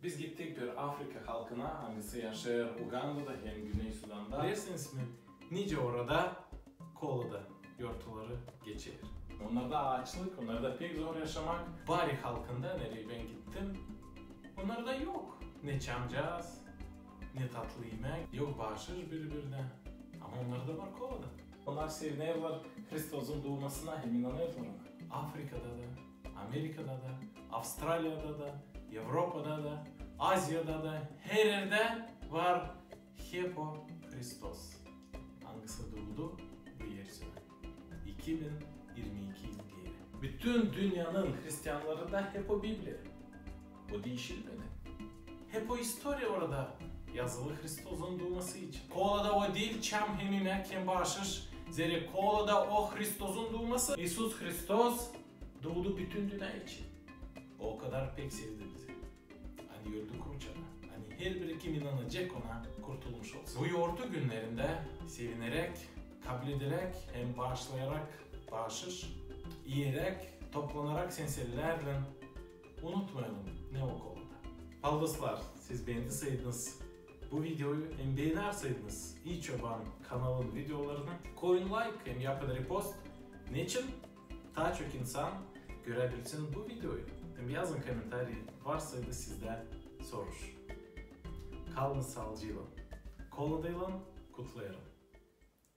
Biz gittik bir Afrika halkına, hangisi yaşar Uganda'da hem Güney Sudan'da. Bilirsiniz mi? Nice orada kolada yortuları geçer. Onlarda açlık, onlarda pek zor yaşamak. Bari halkında nereye ben gittim, onlarda yok. Ne çamcağız, ne tatlı yemek, yok bağışır birbirine. Ama onlarda var kolada. Onlar sevinirler Hristosun doğmasına, hem inanırlar ona. Afrika'da da, Amerika'da da, Avustralya'da da, Avrupa'da da, Asya'da da, her yerde var hep o Hristos. Hangisi doğdu? Bu yeryüzüne. 2022 yıl geri. Bütün dünyanın Hristiyanları da hep o Bibli. O değişilmedi. Hep o historia orada yazılı Hristos'un doğması için. Kolada o değil, çam hem yemek hem bağışır. Zeri kolada o Hristos'un doğması. İsus Hristos doğdu bütün dünya için. O kadar pek sevdi bizi. Hani öldü kurçana. Hani her biri kim inanacak ona kurtulmuş olsun. Bu yoğurtu günlerinde sevinerek, kabul ederek, hem bağışlayarak bağışır, yiyerek, toplanarak senselilerle unutmayalım ne o kolada. Aldoslar, siz beğendiyseniz bu videoyu hem beğenerseydiniz İyi Çoban kanalın videolarını koyun like hem yapın repost. Ne için? Daha çok insan görebilsin bu videoyu. Hem yazın komentarı varsa da sizden sorur. Kalın sağlıcıyla. Koladayla kutlayalım.